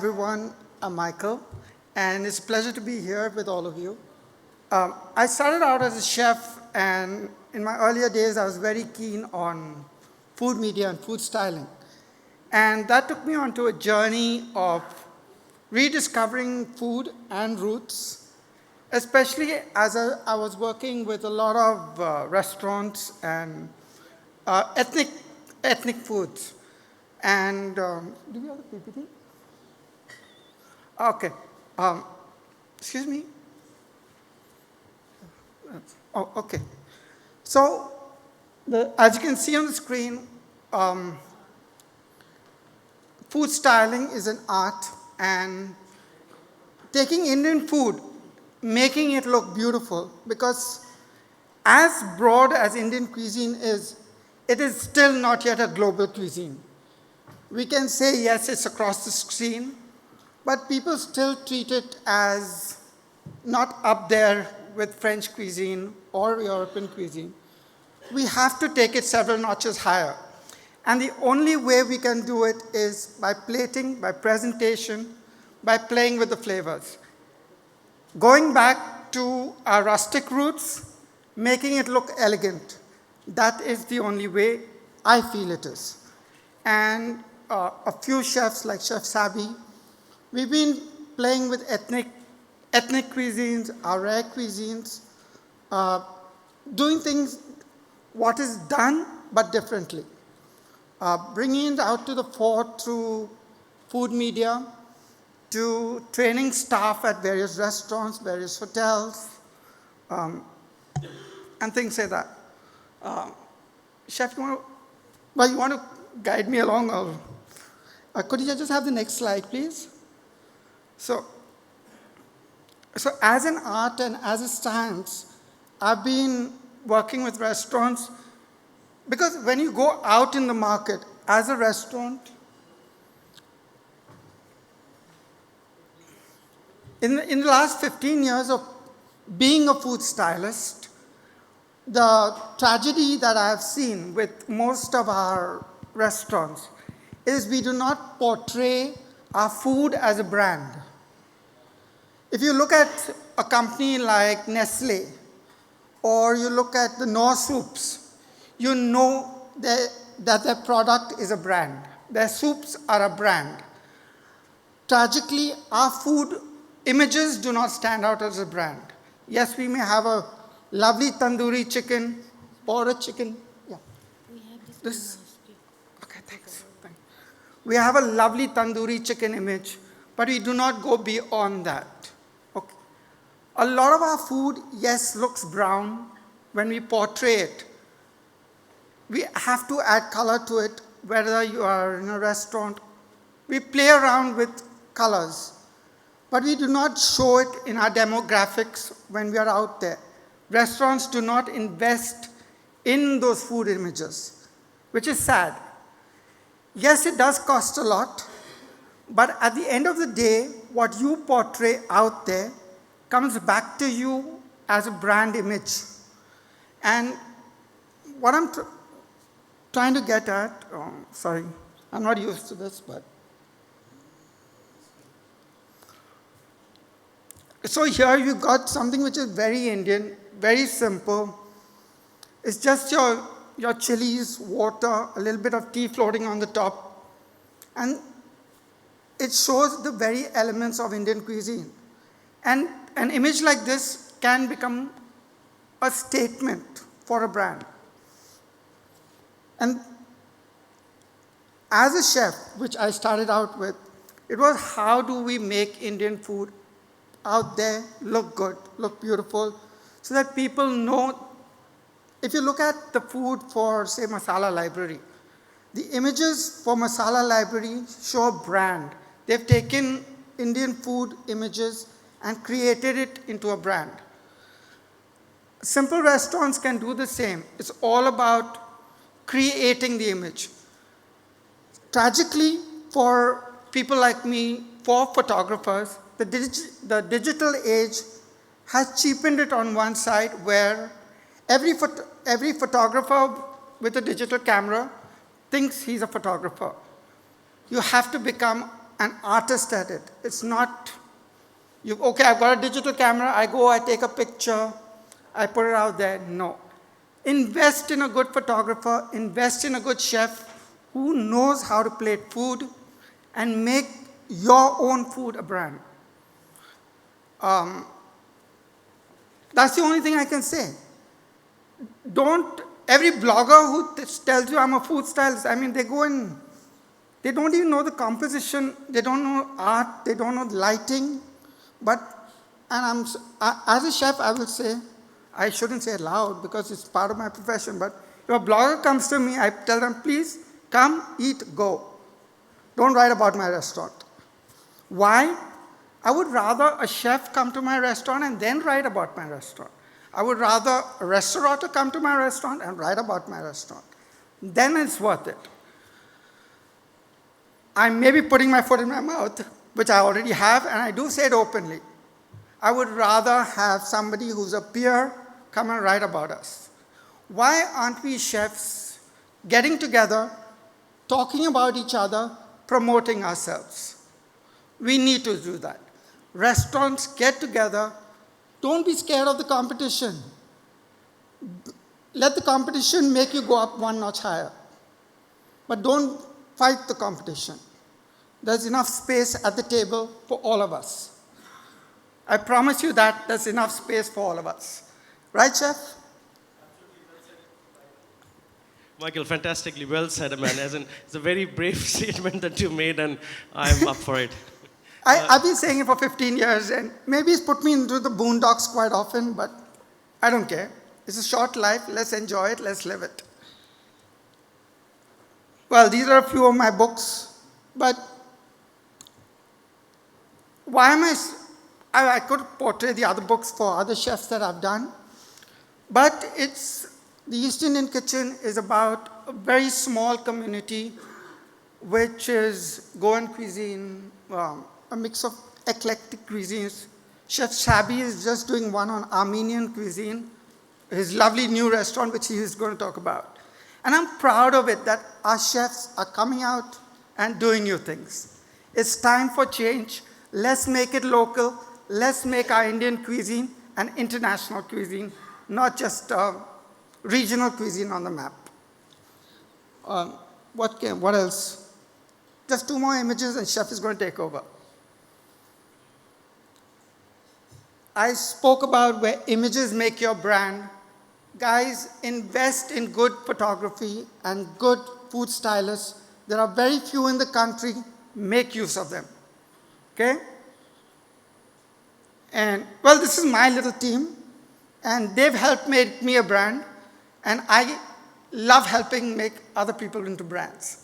everyone. I'm Michael, and it's a pleasure to be here with all of you. I started out as a chef, and in my earlier days, I was very keen on food media and food styling. And that took me onto a journey of rediscovering food and roots, especially as I was working with a lot of restaurants and ethnic foods. And do we have the PPT? Okay. Excuse me? Oh, okay. So, as you can see on the screen, food styling is an art, and taking Indian food, making it look beautiful, because as broad as Indian cuisine is, it is still not yet a global cuisine. We can say, yes, it's across the screen, but people still treat it as not up there with French cuisine or European cuisine. We have to take it several notches higher. And the only way we can do it is by plating, by presentation, by playing with the flavors. Going back to our rustic roots, making it look elegant. That is the only way I feel it is. And a few chefs like Chef Swamy, we've been playing with ethnic cuisines, our rare cuisines, doing things what is done but differently. Bringing it out to the fore through food media, to training staff at various restaurants, various hotels, and things like that. Chef, you want to guide me along? Or, could you just have the next slide, please? So as an art and as a science, I've been working with restaurants, because when you go out in the market as a restaurant, in the last 15 years of being a food stylist, the tragedy that I have seen with most of our restaurants is we do not portray our food as a brand. If you look at a company like Nestle, or you look at the Knorr soups, you know that their product is a brand. Their soups are a brand. Tragically, our food images do not stand out as a brand. Yes, we may have a lovely tandoori chicken or a chicken. Yeah. We have this. Okay, thanks. We have a lovely tandoori chicken image, but we do not go beyond that. Okay. A lot of our food, yes, looks brown when we portray it. We have to add color to it, whether you are in a restaurant. We play around with colors, but we do not show it in our demographics when we are out there. Restaurants do not invest in those food images, which is sad. Yes, it does cost a lot, but at the end of the day, what you portray out there comes back to you as a brand image. And what I'm trying to get at, sorry, I'm not used to this, but. So here you got something which is very Indian, very simple. It's just your chilies, water, a little bit of tea floating on the top. And it shows the very elements of Indian cuisine. And an image like this can become a statement for a brand. And as a chef, which I started out with, it was how do we make Indian food out there look good, look beautiful, so that people know. If you look at the food for, say, Masala Library, the images for Masala Library show a brand. They've taken Indian food images and created it into a brand. Simple restaurants can do the same. It's all about creating the image. Tragically, for people like me, for photographers, the digital age has cheapened it on one side, where every photographer with a digital camera thinks he's a photographer. You have to become an artist at it. It's not, okay, I've got a digital camera, I go, I take a picture, I put it out there. No. Invest in a good photographer, invest in a good chef who knows how to plate food and make your own food a brand. That's the only thing I can say. Every blogger who tells you I'm a food stylist, I mean, they don't even know the composition, they don't know art, they don't know lighting. As a chef, I will say, I shouldn't say it loud because it's part of my profession, but if a blogger comes to me, I tell them, please come, eat, go. Don't write about my restaurant. Why? I would rather a chef come to my restaurant and then write about my restaurant. I would rather a restaurateur come to my restaurant and write about my restaurant. Then it's worth it. I may be putting my foot in my mouth, which I already have, and I do say it openly. I would rather have somebody who's a peer come and write about us. Why aren't we chefs getting together, talking about each other, promoting ourselves? We need to do that. Restaurants, get together. Don't be scared of the competition. Let the competition make you go up one notch higher. But don't fight the competition. There's enough space at the table for all of us. I promise you that there's enough space for all of us. Right, Chef? Michael, fantastically well said, man. It's a very brave statement that you made, and I'm up for it. I've been saying it for 15 years, and maybe it's put me into the boondocks quite often, but I don't care. It's a short life. Let's enjoy it. Let's live it. Well, these are a few of my books, but why am I could portray the other books for other chefs that I've done, but the East Indian Kitchen is about a very small community, which is Goan cuisine, a mix of eclectic cuisines. Chef Sabi is just doing one on Armenian cuisine, his lovely new restaurant, which he is going to talk about. And I'm proud of it that our chefs are coming out and doing new things. It's time for change. Let's make it local. Let's make our Indian cuisine an international cuisine, not just regional cuisine on the map. What else? Just 2 more images and Chef is going to take over. I spoke about where images make your brand. Guys, invest in good photography and good food stylists. There are very few in the country. Make use of them. Okay? And, well, this is my little team, and they've helped make me a brand, and I love helping make other people into brands.